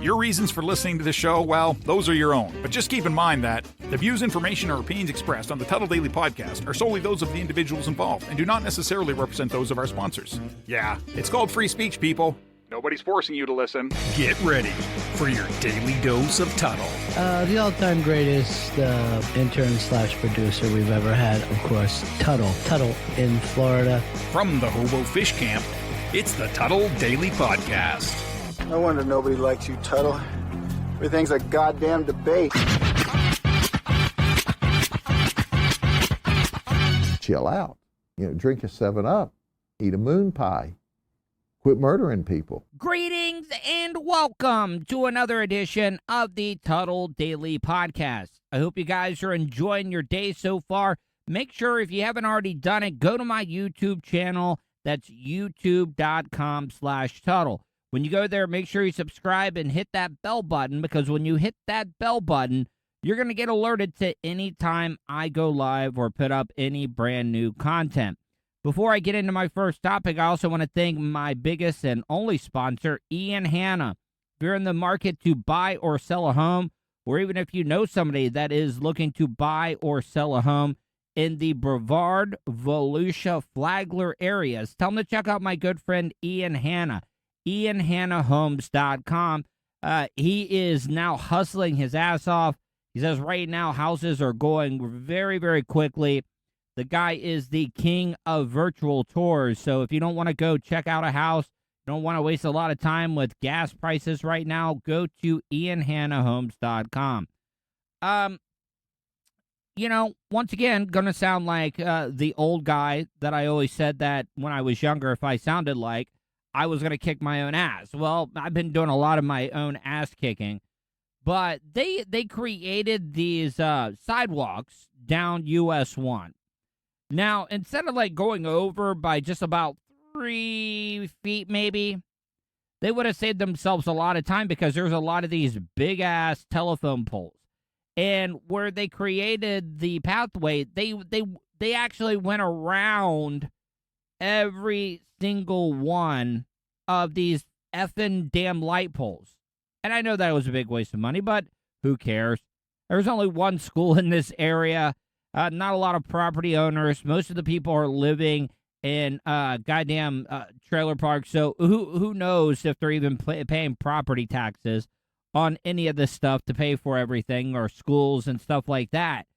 Your reasons for listening to the show, well, those are your own. But just keep in mind that the views, information, or opinions expressed on the Tuddle Daily Podcast are solely those of the individuals involved and do not necessarily represent those of our sponsors. Yeah, it's called free speech, people. Nobody's forcing you to listen. Get ready for your daily dose of Tuddle. The all-time greatest intern/producer we've ever had, of course, Tuddle. Tuddle in Florida. From the Hobo Fish Camp, it's the Tuddle Daily Podcast. No wonder nobody likes you, Tuddle. Everything's a goddamn debate. Chill out. Drink a 7-Up. Eat a moon pie. Quit murdering people. Greetings and welcome to another edition of the Tuddle Daily Podcast. I hope you guys are enjoying your day so far. Make sure, if you haven't already done it, go to my YouTube channel. That's youtube.com/Tuddle. When you go there, make sure you subscribe and hit that bell button, because when you hit that bell button, you're going to get alerted to any time I go live or put up any brand new content. Before I get into my first topic, I also want to thank my biggest and only sponsor, Ian Hanna. If you're in the market to buy or sell a home, or even if you know somebody that is looking to buy or sell a home in the Brevard, Volusia, Flagler areas, tell them to check out my good friend Ian Hanna, IanHannaHomes.com. He is now hustling his ass off. He says right now houses are going very, very quickly. The guy is the king of virtual tours. So if you don't want to go check out a house, you don't want to waste a lot of time with gas prices right now, go to IanHannaHomes.com. Once again, going to sound like the old guy that I always said that when I was younger, if I sounded like I was going to kick my own ass. Well, I've been doing a lot of my own ass kicking. But they created these sidewalks down US 1. Now, instead of going over by just about 3 feet maybe, they would have saved themselves a lot of time, because there's a lot of these big-ass telephone poles. And where they created the pathway, they actually went around every single one of these effing damn light poles. And I know that was a big waste of money, but who cares? There's only one school in this area. Not a lot of property owners. Most of the people are living in goddamn trailer parks. So who knows if they're even paying property taxes on any of this stuff to pay for everything, or schools and stuff like that.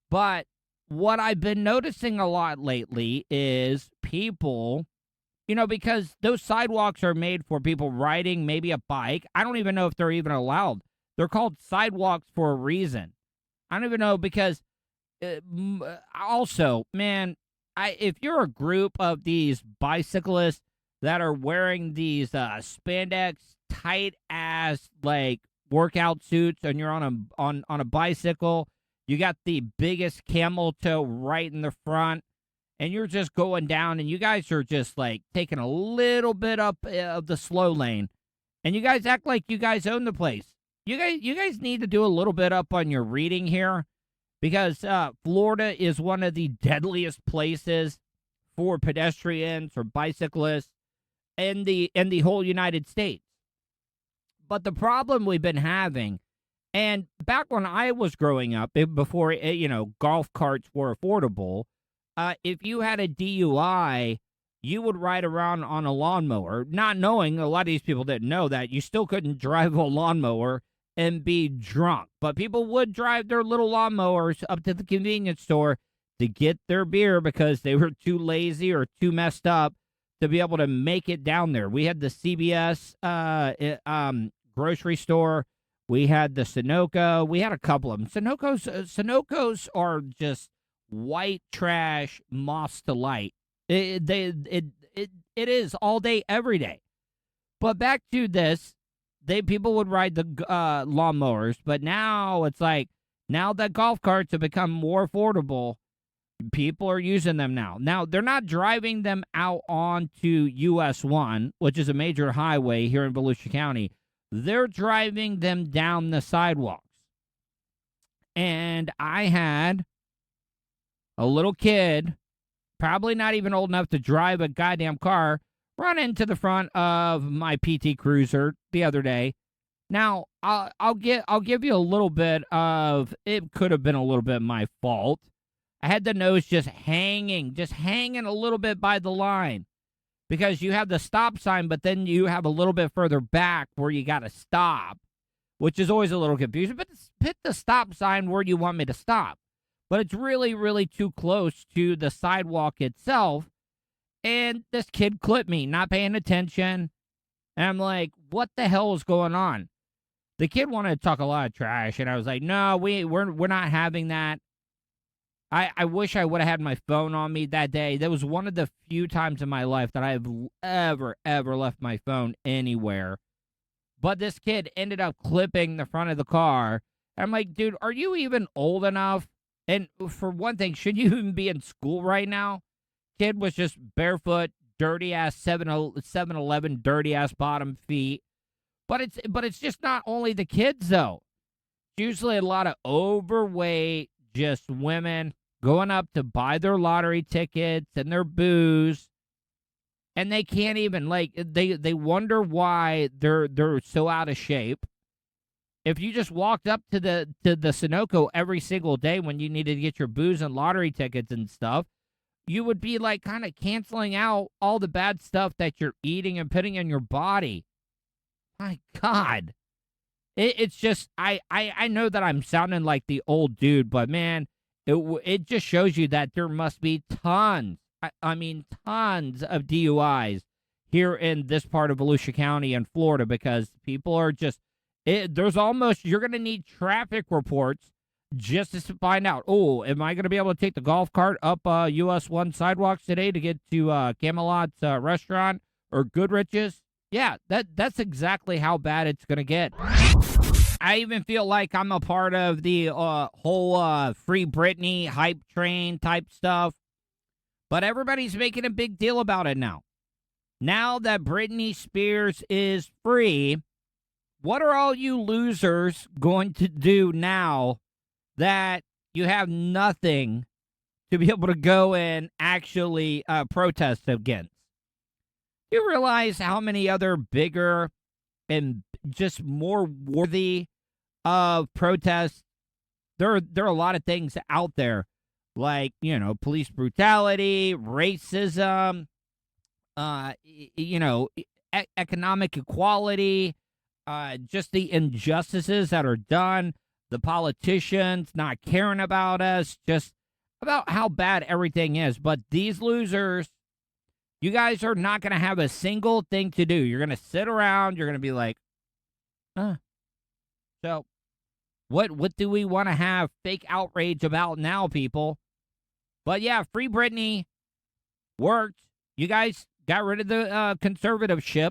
But what I've been noticing a lot lately is people, because those sidewalks are made for people riding maybe a bike. I don't even know if they're even allowed. They're called sidewalks for a reason. I don't even know, because also, man, if you're a group of these bicyclists that are wearing these spandex tight ass workout suits, and you're on a bicycle, you got the biggest camel toe right in the front, and you're just going down, and you guys are just taking a little bit up of the slow lane, and you guys act like you guys own the place. You guys need to do a little bit up on your reading here. Because Florida is one of the deadliest places for pedestrians or bicyclists in the whole United States. But the problem we've been having, and back when I was growing up, before golf carts were affordable, if you had a DUI, you would ride around on a lawnmower, not knowing, a lot of these people didn't know that you still couldn't drive a lawnmower and be drunk. But people would drive their little lawnmowers up to the convenience store to get their beer because they were too lazy or too messed up to be able to make it down there. We had the CBS grocery store. We had the Sunoco. We had a couple of them. Sunocos are just white trash, moss to light. It is all day, every day. But back to this. People would ride the lawnmowers, but now it's now that golf carts have become more affordable, people are using them now. Now, they're not driving them out onto US 1, which is a major highway here in Volusia County. They're driving them down the sidewalks. And I had a little kid, probably not even old enough to drive a goddamn car, run into the front of my PT Cruiser the other day. Now, I'll give you a little bit of, it could have been a little bit my fault. I had the nose just hanging a little bit by the line, because you have the stop sign, but then you have a little bit further back where you got to stop, which is always a little confusing. But hit the stop sign where you want me to stop. But it's really, really too close to the sidewalk itself. And this kid clipped me, not paying attention. And I'm like, what the hell is going on? The kid wanted to talk a lot of trash, and I was like, no, we're not having that. I wish I would have had my phone on me that day. That was one of the few times in my life that I have ever left my phone anywhere. But this kid ended up clipping the front of the car. I'm like, dude, are you even old enough? And for one thing, should you even be in school right now? Kid was just barefoot, dirty-ass 7-Eleven, dirty-ass bottom feet. But it's just not only the kids, though. It's usually a lot of overweight, just women going up to buy their lottery tickets and their booze, and they can't even, like, they wonder why they're so out of shape. If you just walked up to the Sunoco every single day when you needed to get your booze and lottery tickets and stuff, you would be, like, kind of canceling out all the bad stuff that you're eating and putting in your body. My God. It's just, I know that I'm sounding like the old dude, but, man, it just shows you that there must be tons of DUIs here in this part of Volusia County and Florida, because people are just, you're going to need traffic reports just to find out, oh, am I going to be able to take the golf cart up US 1 sidewalks today to get to Camelot's restaurant or Goodrich's? Yeah, that's exactly how bad it's going to get. I even feel like I'm a part of the whole Free Britney hype train type stuff. But everybody's making a big deal about it now. Now that Britney Spears is free, what are all you losers going to do now that you have nothing to be able to go and actually protest against? Do you realize how many other bigger and just more worthy of protests? There are a lot of things out there, like, police brutality, racism, economic equality, just the injustices that are done, the politicians not caring about us, just about how bad everything is. But these losers, you guys are not going to have a single thing to do. You're going to sit around. You're going to be like, so what do we want to have fake outrage about now, people? But yeah, Free Britney worked. You guys got rid of the conservativeship.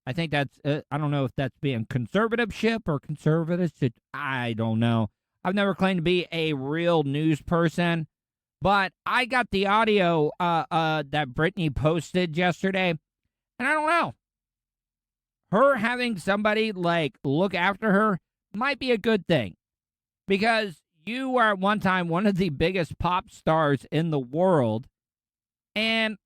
I think that's, I don't know if that's being conservativeship or conservative. I don't know. I've never claimed to be a real news person. But I got the audio that Britney posted yesterday, and I don't know. Her having somebody, like, look after her might be a good thing, because you were at one time one of the biggest pop stars in the world, and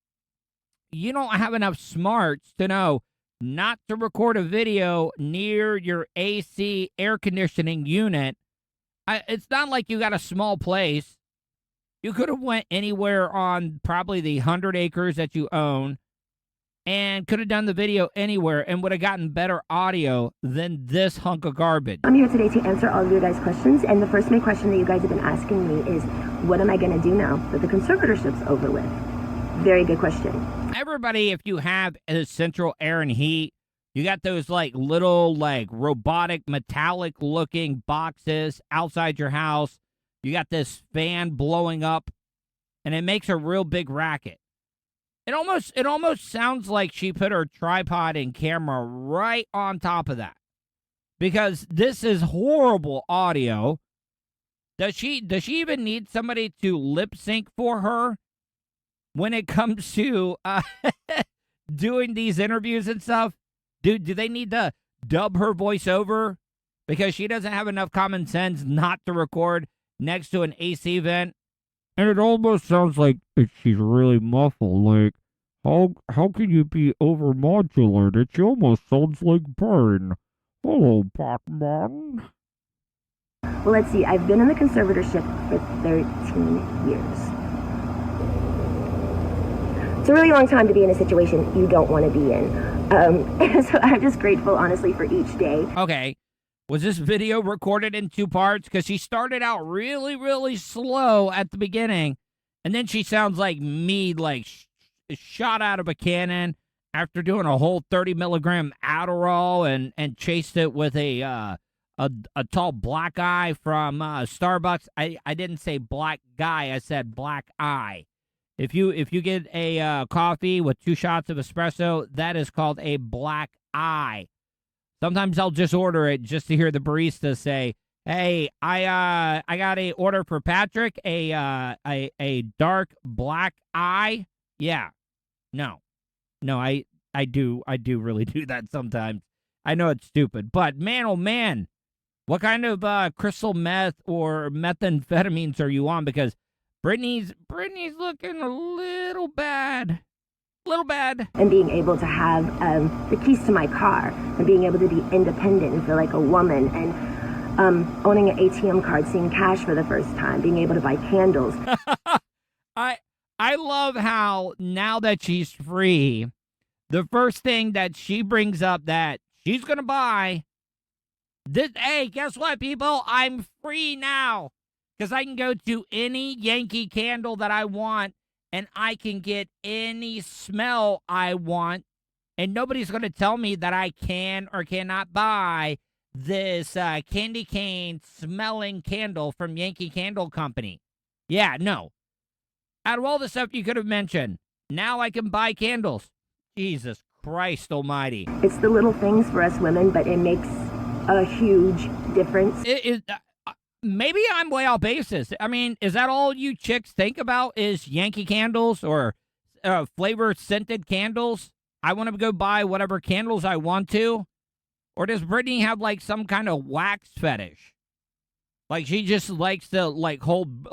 you don't have enough smarts to know not to record a video near your AC air conditioning unit. It's not like you got a small place. You could have went anywhere on probably the 100 acres that you own and could have done the video anywhere and would have gotten better audio than this hunk of garbage. I'm here today to answer all of your guys' questions, and the first main question that you guys have been asking me is, what am I going to do now that the conservatorship's over with? Very good question. Everybody, if you have a central air and heat, you got those, like, little, like, robotic, metallic-looking boxes outside your house. You got this fan blowing up, and it makes a real big racket. It almost sounds like she put her tripod and camera right on top of that, because this is horrible audio. Does she even need somebody to lip sync for her when it comes to doing these interviews and stuff? Do they need to dub her voice over because she doesn't have enough common sense not to record next to an AC vent? And it almost sounds like she's really muffled. Like, how can you be over modulated? She almost sounds like Burn. Hello, Batman. Well, let's see. I've been in the conservatorship for 13 years. It's a really long time to be in a situation you don't want to be in. So I'm just grateful, honestly, for each day. Okay. Was this video recorded in 2 parts? Because she started out really, really slow at the beginning, and then she sounds like me, like shot out of a cannon after doing a whole 30 milligram Adderall and chased it with a tall black eye from Starbucks. I didn't say black guy. I said black eye. If you get a coffee with 2 shots of espresso, that is called a black eye. Sometimes I'll just order it just to hear the barista say, "Hey, I got a order for Patrick, a dark black eye." Yeah, no, I do really do that sometimes. I know it's stupid, but man, oh man, what kind of crystal meth or methamphetamines are you on? Because Britney's looking a little bad. And being able to have the keys to my car and being able to be independent and feel like a woman and owning an ATM card, seeing cash for the first time, being able to buy candles. I love how now that she's free, the first thing that she brings up that she's going to buy, hey, guess what, people? I'm free now because I can go to any Yankee Candle that I want and I can get any smell I want, and nobody's going to tell me that I can or cannot buy this candy cane smelling candle from Yankee Candle Company. Yeah, no. Out of all the stuff you could have mentioned, now I can buy candles. Jesus Christ almighty. It's the little things for us women, but it makes a huge difference. Maybe I'm way off basis. I mean, is that all you chicks think about is Yankee candles or flavor scented candles? I want to go buy whatever candles I want to? Or does Britney have like some kind of wax fetish? Like she just likes to like hold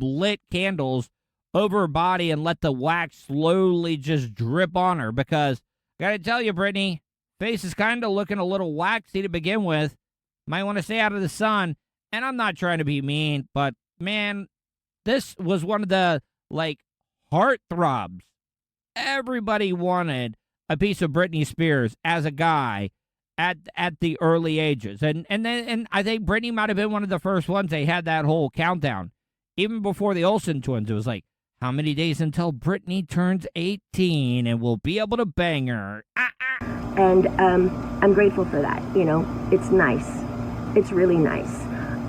lit candles over her body and let the wax slowly just drip on her? Because I gotta tell you, Britney, face is kind of looking a little waxy to begin with. Might want to stay out of the sun. And I'm not trying to be mean, but man, this was one of the like heartthrobs. Everybody wanted a piece of Britney Spears as a guy at the early ages. And I think Britney might have been one of the first ones. They had that whole countdown. Even before the Olsen twins, it was like, how many days until Britney turns 18 and we'll be able to bang her? And I'm grateful for that. You know, it's nice. It's really nice.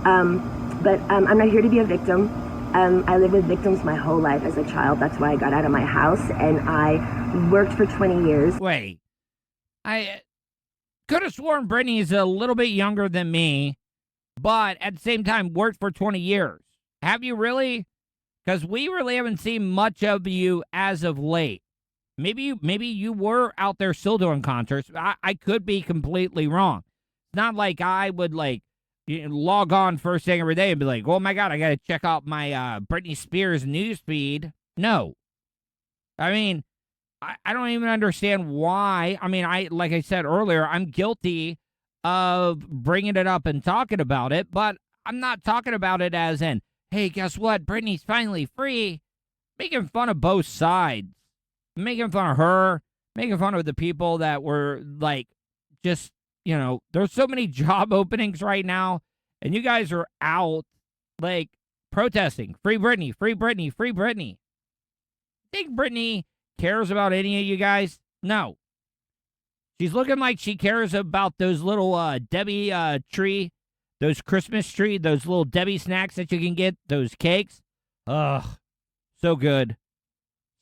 But I'm not here to be a victim. I lived with victims my whole life as a child. That's why I got out of my house, and I worked for 20 years. Wait. I could have sworn Britney is a little bit younger than me, but at the same time worked for 20 years. Have you really? Because we really haven't seen much of you as of late. Maybe you were out there still doing concerts. I could be completely wrong. It's not like I would like log on first thing every day and be like, oh my God, I got to check out my Britney Spears news feed. No. I mean, I don't even understand why. I mean, like I said earlier, I'm guilty of bringing it up and talking about it, but I'm not talking about it as in, hey, guess what? Britney's finally free. Making fun of both sides. Making fun of her. Making fun of the people that were like just, you know, there's so many job openings right now, and you guys are out, like, protesting. Free Britney, free Britney, free Britney. Think Britney cares about any of you guys? No. She's looking like she cares about those little Debbie tree, those Christmas tree, those little Debbie snacks that you can get, those cakes. Ugh, so good.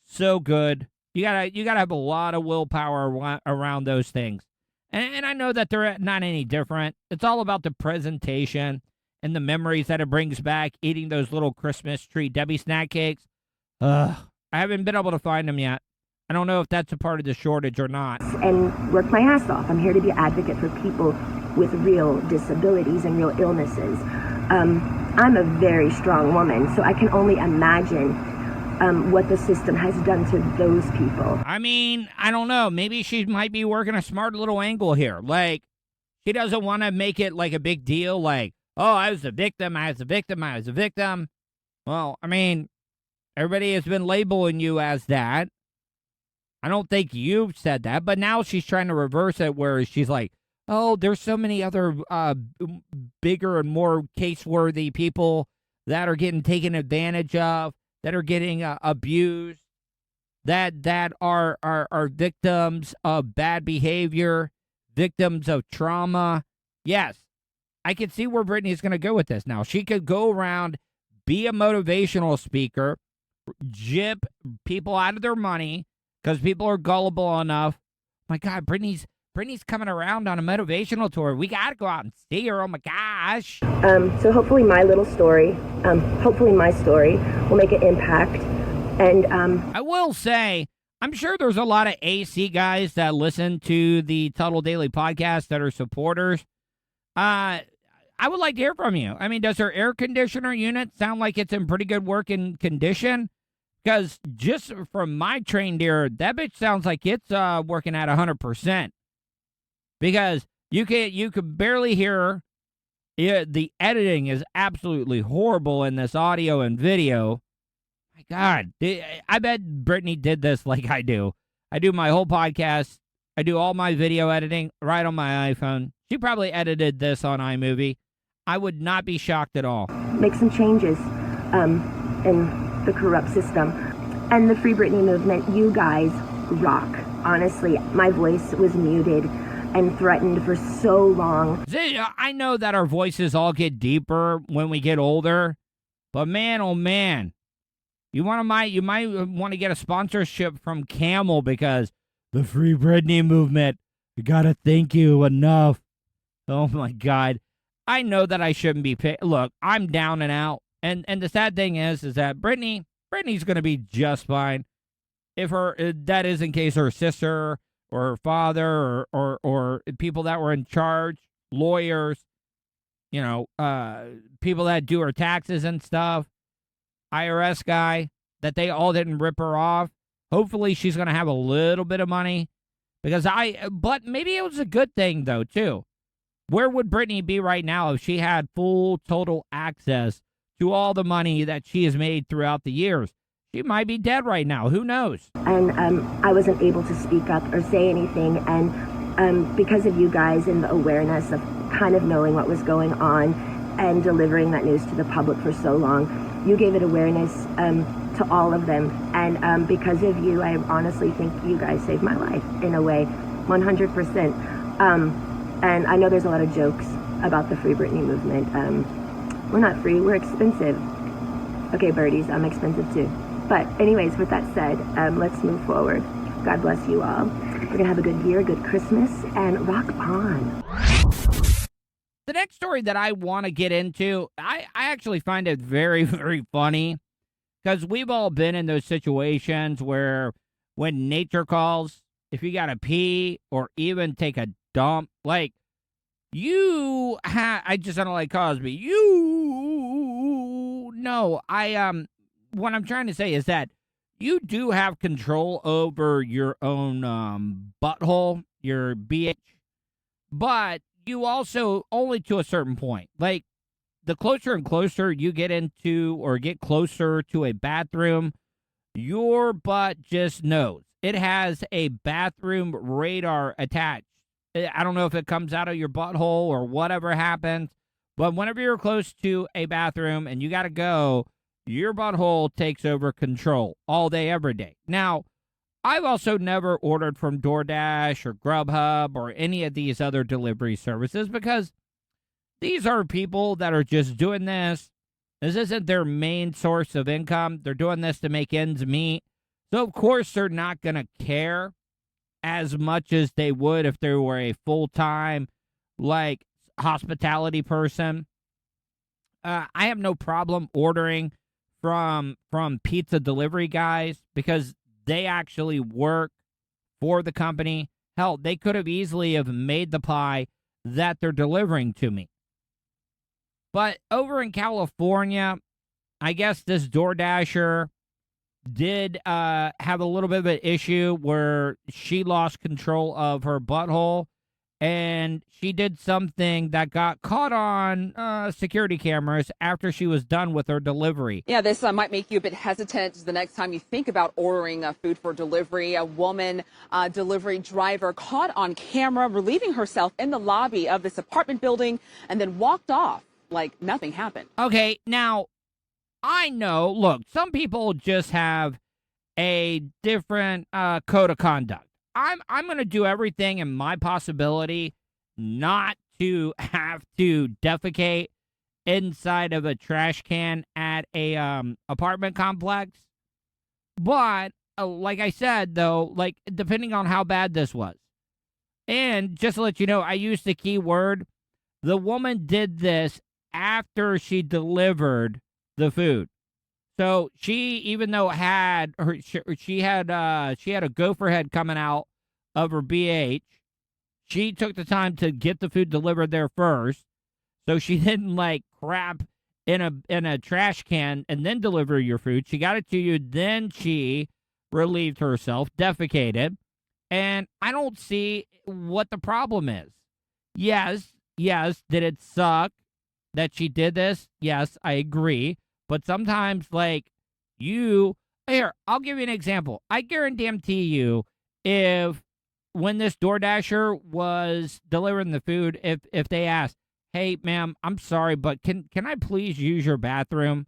So good. You gotta have a lot of willpower around those things. And I know that they're not any different. It's all about the presentation and the memories that it brings back, eating those little Christmas tree Debbie snack cakes. I haven't been able to find them yet. I don't know if that's a part of the shortage or not. And work my ass off. I'm here to be an advocate for people with real disabilities and real illnesses. I'm a very strong woman, so I can only imagine what the system has done to those people. I mean, I don't know. Maybe she might be working a smart little angle here. Like, She doesn't want to make it like a big deal, like, oh, I was a victim, I was a victim, I was a victim. Well, I mean, everybody has been labeling you as that. I don't think you've said that, but now she's trying to reverse it where she's like, oh, there's so many other bigger and more case-worthy people that are getting taken advantage of, that are getting abused, that are victims of bad behavior, victims of trauma. Yes, I can see where Britney's going to go with this now. She could go around, be a motivational speaker, jip people out of their money because people are gullible enough. My God, Britney's coming around on a motivational tour. We got to go out and see her. Oh, my gosh. So hopefully my little story, hopefully my story will make an impact. And I will say, I'm sure there's a lot of AC guys that listen to the Tuddle Daily podcast that are supporters. I would like to hear from you. I mean, does her air conditioner unit sound like it's in pretty good working condition? Because just from my trained ear, that bitch sounds like it's working at 100%. Because you could barely hear her. The editing is absolutely horrible in this audio and video. My God, I bet Britney did this like I do. I do my whole podcast. I do all my video editing right on my iPhone. She probably edited this on iMovie. I would not be shocked at all. Make some changes in the corrupt system. And the Free Britney movement, you guys rock. Honestly, my voice was muted and threatened for so long. I know that our voices all get deeper when we get older, but man, oh man, you might want to get a sponsorship from Camel because the Free Britney movement, you gotta thank you enough. Oh my God, I know that I shouldn't be paid. Look, I'm down and out, and the sad thing is that Britney's gonna be just fine. If that is in case her sister or her father or people that were in charge, lawyers, people that do her taxes and stuff, IRS guy, that they all didn't rip her off. Hopefully she's going to have a little bit of money but maybe it was a good thing though, too. Where would Britney be right now if she had full total access to all the money that she has made throughout the years? She might be dead right now. Who knows? And I wasn't able to speak up or say anything. And because of you guys and the awareness of kind of knowing what was going on and delivering that news to the public for so long, you gave it awareness to all of them. And because of you, I honestly think you guys saved my life in a way, 100%. And I know there's a lot of jokes about the Free Britney movement. We're not free, we're expensive. Okay, birdies, I'm expensive too. But anyways, with that said, let's move forward. God bless you all. We're going to have a good year, a good Christmas, and rock on. The next story that I want to get into, I actually find it very, very funny because we've all been in those situations where when nature calls, if you got to pee or even take a dump, like I just don't like Cosby. What I'm trying to say is that you do have control over your own butthole, your BH, but you also only to a certain point. Like, the closer and closer you get into or get closer to a bathroom, your butt just knows. It has a bathroom radar attached. I don't know if it comes out of your butthole or whatever happens, but whenever you're close to a bathroom and you got to go, your butthole takes over control all day, every day. Now, I've also never ordered from DoorDash or Grubhub or any of these other delivery services because these are people that are just doing this. This isn't their main source of income. They're doing this to make ends meet. So, of course, they're not going to care as much as they would if they were a full-time, hospitality person. I have no problem ordering from pizza delivery guys because they actually work for the company. Hell, they could have easily have made the pie that they're delivering to me. But over in California, I guess this DoorDasher did have a little bit of an issue where she lost control of her butthole and she did something that got caught on security cameras after she was done with her delivery. Yeah, this might make you a bit hesitant the next time you think about ordering food for delivery. A woman delivery driver caught on camera relieving herself in the lobby of this apartment building and then walked off like nothing happened. Okay, now, I know, look, some people just have a different code of conduct. I'm going to do everything in my possibility not to have to defecate inside of a trash can at a apartment complex. But like I said, though, like depending on how bad this was. And just to let you know, I used the key word. The woman did this after she delivered the food. So she, even though it had her, she had a gopher head coming out of her BH, she took the time to get the food delivered there first. So she didn't like crap in a trash can and then deliver your food. She got it to you, then she relieved herself, defecated, and I don't see what the problem is. Yes, did it suck that she did this? Yes, I agree. But sometimes, like, here, I'll give you an example. I guarantee you, when this DoorDasher was delivering the food, if they asked, hey, ma'am, I'm sorry, but can I please use your bathroom?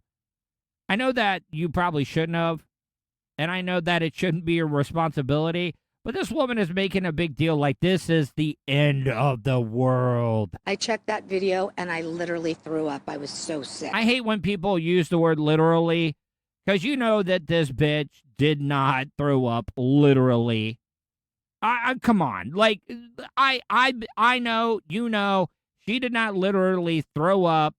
I know that you probably shouldn't have, and I know that it shouldn't be your responsibility, but this woman is making a big deal like this is the end of the world. I checked that video and I literally threw up. I was so sick. I hate when people use the word literally, because you know that this bitch did not throw up literally. Come on. Like, I know, you know, she did not literally throw up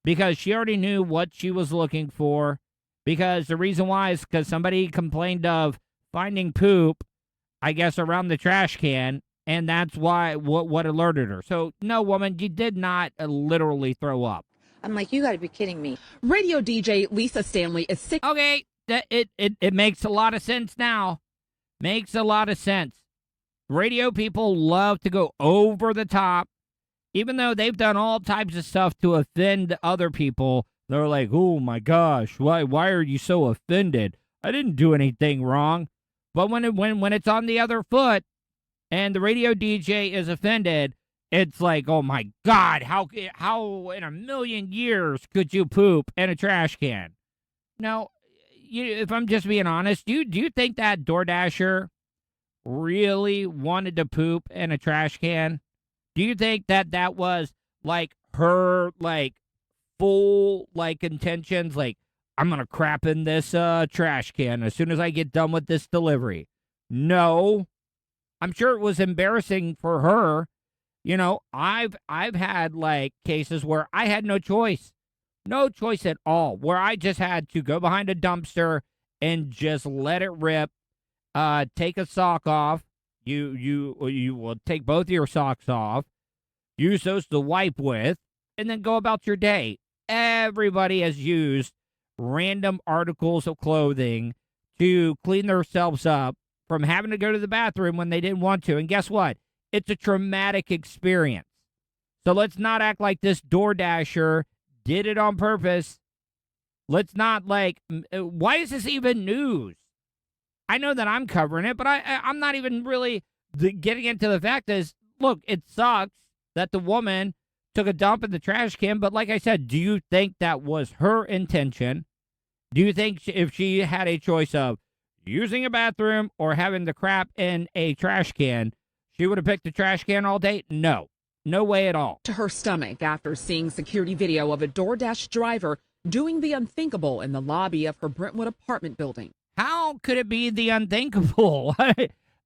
because she already knew what she was looking for. Because the reason why is because somebody complained of finding poop, I guess, around the trash can, and that's why what alerted her. So, no, woman, you did not literally throw up. I'm like, you got to be kidding me. Radio DJ Lisa Stanley is sick. Okay, it makes a lot of sense now. Makes a lot of sense. Radio people love to go over the top. Even though they've done all types of stuff to offend other people, they're like, oh my gosh, why are you so offended? I didn't do anything wrong. But when it's on the other foot and the radio DJ is offended, it's like, oh my God, how in a million years could you poop in a trash can? Now, if I'm just being honest, do you think that DoorDasher really wanted to poop in a trash can? Do you think that was like her like full like intentions, like, I'm going to crap in this trash can as soon as I get done with this delivery? No. I'm sure it was embarrassing for her. You know, I've had like cases where I had no choice at all, where I just had to go behind a dumpster and just let it rip, take a sock off. You will take both of your socks off, use those to wipe with, and then go about your day. Everybody has used random articles of clothing to clean themselves up from having to go to the bathroom when they didn't want to. And guess what? It's a traumatic experience. So let's not act like this DoorDasher did it on purpose. Let's not like, why is this even news? I know that I'm covering it, but I'm not even really getting into the fact is, look, it sucks that the woman took a dump in the trash can, but like I said, do you think that was her intention? Do you think if she had a choice of using a bathroom or having the crap in a trash can, she would have picked the trash can all day? No. No way at all. To her stomach after seeing security video of a DoorDash driver doing the unthinkable in the lobby of her Brentwood apartment building. How could it be the unthinkable?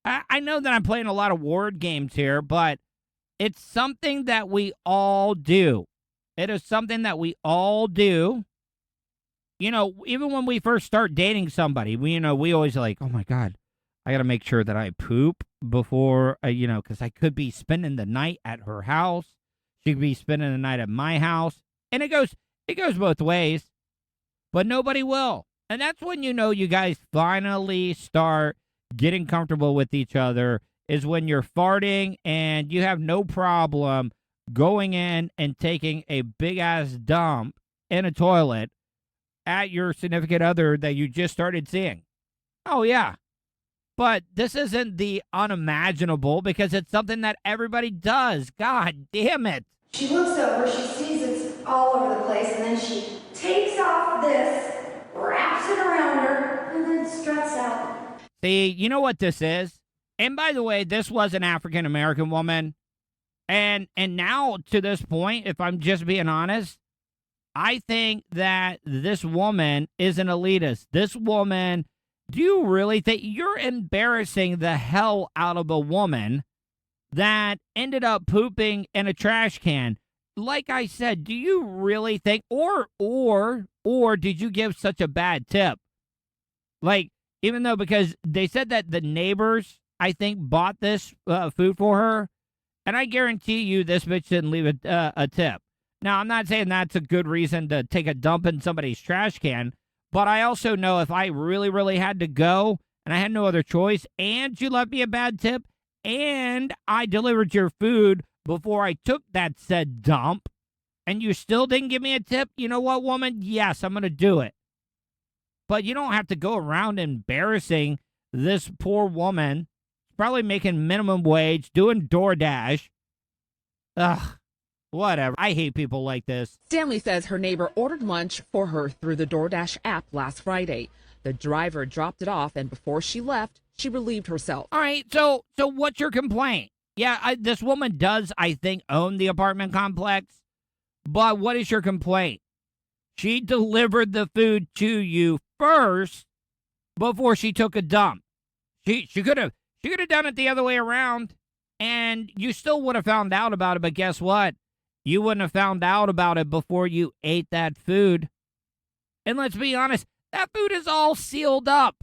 I know that I'm playing a lot of word games here, but it's something that we all do. It is something that we all do. You know, even when we first start dating somebody, we always like, oh my God, I got to make sure that I poop before, because I could be spending the night at her house. She could be spending the night at my house. And it goes both ways, but nobody will. And that's when you guys finally start getting comfortable with each other is when you're farting and you have no problem going in and taking a big-ass dump in a toilet at your significant other that you just started seeing. Oh, yeah. But this isn't the unimaginable because it's something that everybody does. God damn it. She looks over, she sees it's all over the place, and then she takes off this, wraps it around her, and then struts out. See, you know what this is? And by the way, this was an African-American woman. And now, to this point, if I'm just being honest, I think that this woman is an elitist. This woman, do you really think you're embarrassing the hell out of a woman that ended up pooping in a trash can? Like I said, do you really think, or did you give such a bad tip? Like, even though, because they said that the neighbors, I think, bought this food for her, and I guarantee you this bitch didn't leave a tip. Now, I'm not saying that's a good reason to take a dump in somebody's trash can, but I also know if I really, really had to go and I had no other choice, and you left me a bad tip, and I delivered your food before I took that said dump, and you still didn't give me a tip, you know what, woman? Yes, I'm going to do it. But you don't have to go around embarrassing this poor woman, probably making minimum wage, doing DoorDash. Ugh. Whatever. I hate people like this. Stanley says her neighbor ordered lunch for her through the DoorDash app last Friday. The driver dropped it off, and before she left, she relieved herself. All right, so what's your complaint? Yeah, this woman does, I think, own the apartment complex, but what is your complaint? She delivered the food to you first before she took a dump. She could have done it the other way around, and you still would have found out about it, but guess what? You wouldn't have found out about it before you ate that food. And let's be honest, that food is all sealed up.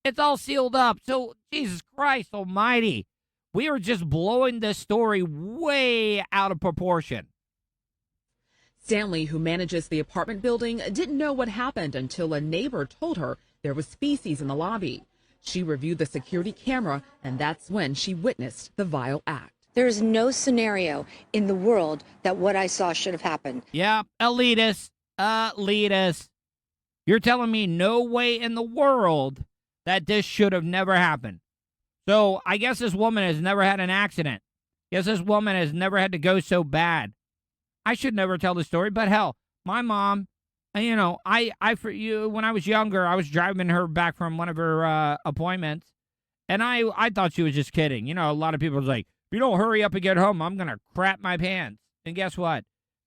It's all sealed up. So, Jesus Christ almighty, we are just blowing this story way out of proportion. Stanley, who manages the apartment building, didn't know what happened until a neighbor told her there was feces in the lobby. She reviewed the security camera, and that's when she witnessed the vile act. There is no scenario in the world that what I saw should have happened. Yeah, elitist. You're telling me no way in the world that this should have never happened. So I guess this woman has never had an accident. Guess this woman has never had to go so bad. I should never tell the story, but hell, my mom, you know, when I was younger, I was driving her back from one of her appointments, and I thought she was just kidding. You know, a lot of people was like, if you don't hurry up and get home, I'm going to crap my pants. And guess what?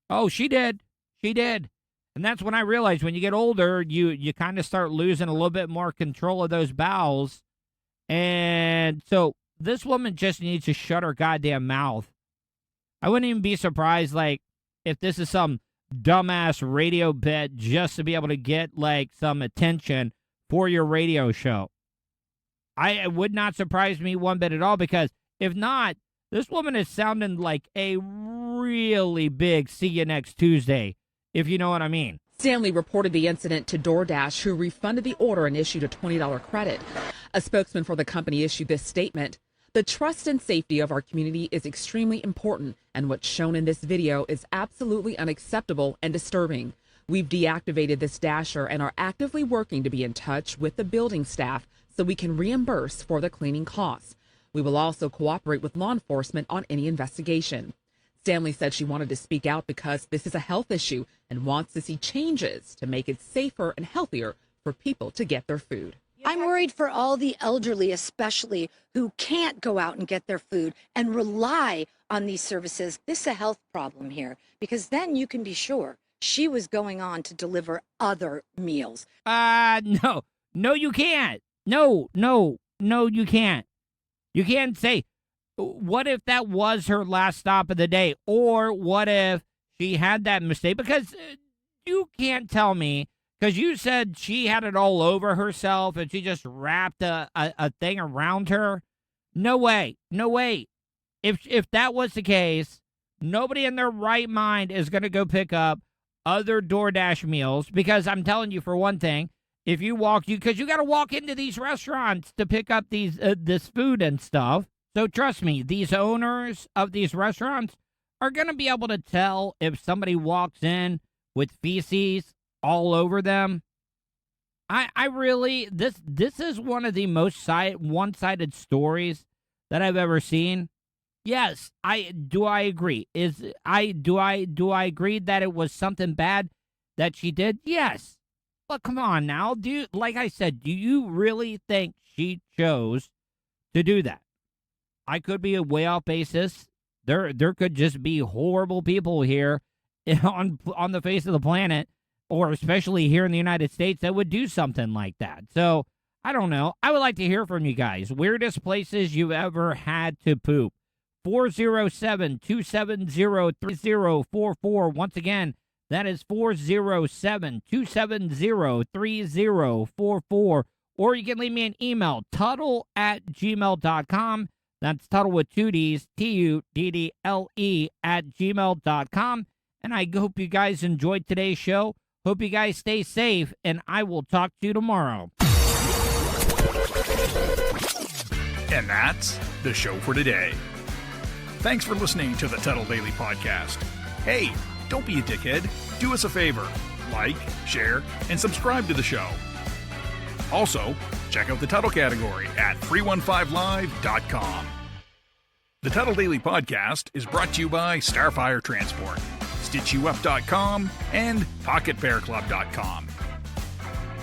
Oh, she did. She did. And that's when I realized when you get older, you kind of start losing a little bit more control of those bowels. And so this woman just needs to shut her goddamn mouth. I wouldn't even be surprised, like, if this is some dumbass radio bit just to be able to get, like, some attention for your radio show. It would not surprise me one bit at all, because if not, this woman is sounding like a really big see you next Tuesday, if you know what I mean. Stanley reported the incident to DoorDash, who refunded the order and issued a $20 credit. A spokesman for the company issued this statement. The trust and safety of our community is extremely important, and what's shown in this video is absolutely unacceptable and disturbing. We've deactivated this dasher and are actively working to be in touch with the building staff so we can reimburse for the cleaning costs. We will also cooperate with law enforcement on any investigation. Stanley said she wanted to speak out because this is a health issue and wants to see changes to make it safer and healthier for people to get their food. I'm worried for all the elderly, especially, who can't go out and get their food and rely on these services. This is a health problem here, because then you can be sure she was going on to deliver other meals. No, you can't. No, you can't. You can't say, what if that was her last stop of the day? Or what if she had that mistake? Because you can't tell me, because you said she had it all over herself and she just wrapped a thing around her. No way. If that was the case, nobody in their right mind is going to go pick up other DoorDash meals, because I'm telling you, for one thing, if you walk, because you got to walk into these restaurants to pick up this food and stuff. So trust me, these owners of these restaurants are going to be able to tell if somebody walks in with feces all over them. I really, this is one of the most one-sided stories that I've ever seen. Yes, I agree. Do I agree that it was something bad that she did? Yes. But come on now, like I said, do you really think she chose to do that? I could be a way off basis. There could just be horrible people here on the face of the planet, or especially here in the United States, that would do something like that. So, I don't know. I would like to hear from you guys. Weirdest places you've ever had to poop. 407-270-3044. Once again, that is 407-270-3044. Or you can leave me an email, tuddle@gmail.com. That's Tuddle with 2 Ds, TUDDLE @gmail.com. And I hope you guys enjoyed today's show. Hope you guys stay safe, and I will talk to you tomorrow. And that's the show for today. Thanks for listening to the Tuddle Daily Podcast. Hey, don't be a dickhead. Do us a favor. Like, share, and subscribe to the show. Also, check out the Tuddle category at 315live.com. The Tuddle Daily Podcast is brought to you by Starfire Transport, StitchYouUp.com, and PocketPairClub.com.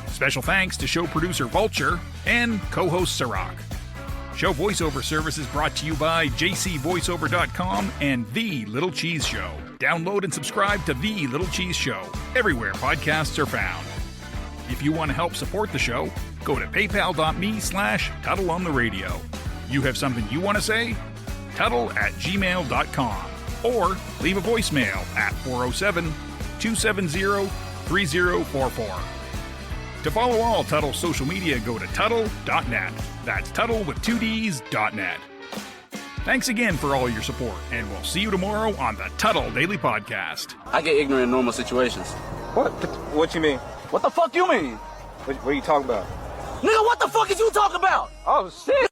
Special thanks to show producer Vulture and co-host Sirach. Show voiceover service is brought to you by JCVoiceover.com and The Little Cheese Show. Download and subscribe to The Little Cheese Show everywhere podcasts are found. If you want to help support the show, go to paypal.me/TuddleOnTheRadio. You have something you want to say? Tuddle@gmail.com. Or leave a voicemail at 407-270-3044. To follow all Tuddle social media, go to Tuddle.net. That's Tuddle with 2 Ds.net. Thanks again for all your support, and we'll see you tomorrow on the Tuddle Daily Podcast. I get ignorant in normal situations. What you mean? What the fuck you mean? What are you talking about? Nigga, what the fuck is you talking about? Oh, shit.